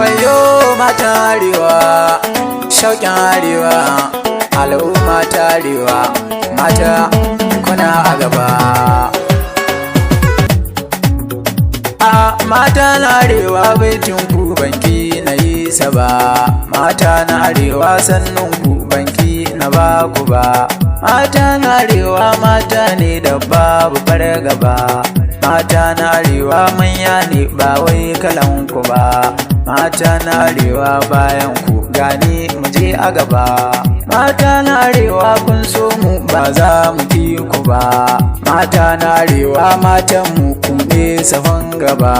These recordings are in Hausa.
wayo mata Arewa, shauƙin Arewa, al'umma ta Arewa, mata kuna a gaba. Mata na Arewa baitin ku banki na yi saba, mata na Arewa sannun ku banki na ba ku ba. Mata na Arewa mata ne da babu fargaba, mata na Arewa manya ne ba wai kalan ku ba. Mata na Arewa bayan ku gani mu je a gaba. Mata na Arewa kun so mu ba za mu ki ku ba. Mata na Arewa matan mu ku ne safan gaba.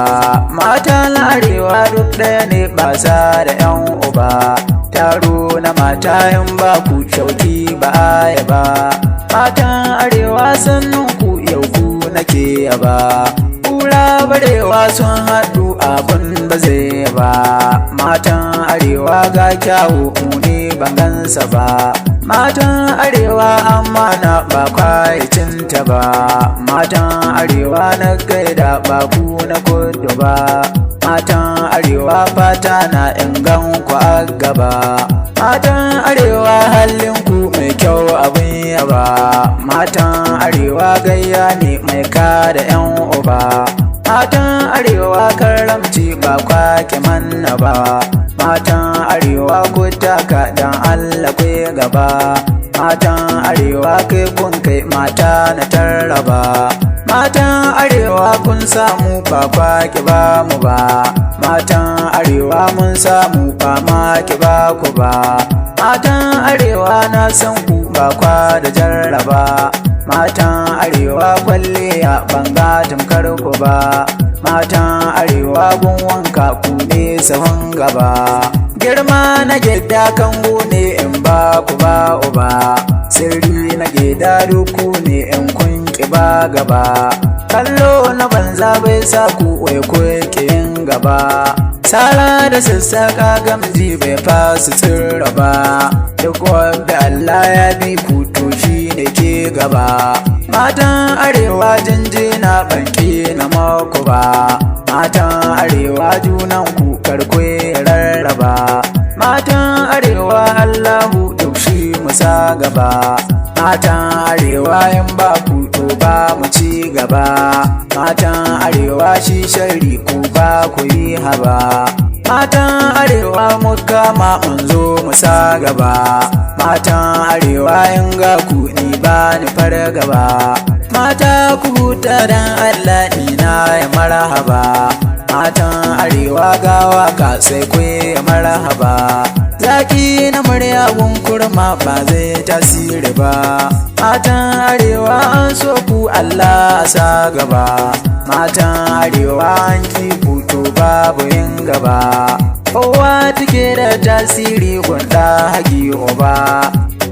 Mata na Arewa duk ɗaya ne ba sa da ƴan uba. Taro na mata in ba ku shauki ba aya ba. Matan Arewa sannun ku yau ku nake yaba. Kura barewa sun haɗu abin ba zai ba. Matan Arewa ga kyawu mu ne ban gansa ba. Matan Arewa amana ba kwayicinta ba. Matan Arewa na gaida ba ku na kudu ba. Matan Arewa fata na ingan ku a gaba. Matan Arewa halin ku mai kyau abin yaba. Matan Arewa gayya ne mai kada ƴan uba. Matan Arewa karamci ba kwake manna ba. Matan Arewa ku taka dan Allah ku gaba. Matan Arewa kai kun kai mata na tarraba. Matan Arewa kun samu ba kwake ba mu ba. Matan Arewa mun samu ba ma ki ba ku ba. Matan Arewa na san ku ba kwa da jarraba. Matan Arewa kwalliya banga tamkar ku ba. Matan Arewa gun wanka ku ne sahun gaba. Girma na gida kango ne in ba ku ba uba. Sirri na gida duku ne in kun ki ba gaba. Kallo na banza bai sa ku wai ku yin gaba. Sara da sassaka gamji bai fasu tsirra ba. Duk wanda Allah ya bi ku to shi ne ke gaba. Matan Arewa jinjina banki na mako ba. Matan Arewa junan ku karkwe rarraba. Matan Arewa Allahu duk shi musa gaba. Matan Arewa in ba ku to ba mu ci gaba. Matan Arewa shi shari ku ba ku yi haba. Matan Arewa mu kama mun zo mu sa gaba. Matan Arewa in ga ku ni ba ni fara gaba. Mata ku huta dan Allah ni na ya marhaba. Matan Arewa ga waka sai ku ya marhaba. Zaki na murya gun kurma ba zai tasiri ba. Matan Arewa an so ku Allah sa gaba. Matan Arewa an ki to babu yin gaba. Kowa take da tasiri gwanda hagi oba.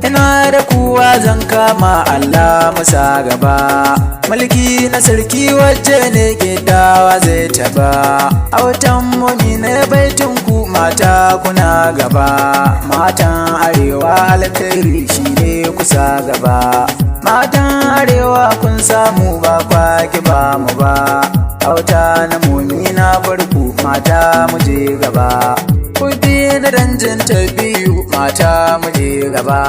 Ina da kuwa zan kama Allah masa gaba. Mulki na sarki wacce ne gidawa zai taba. Autan mumi ne baitin ku mata kuna gaba. Matan Arewa alkhairi shi ne kusa gaba. Matan Arewa kun samu ba kwaki ba mu ba. Auta na mumi na barku mata muje gaba. Kudi na danjin ta biyu mata muje gaba.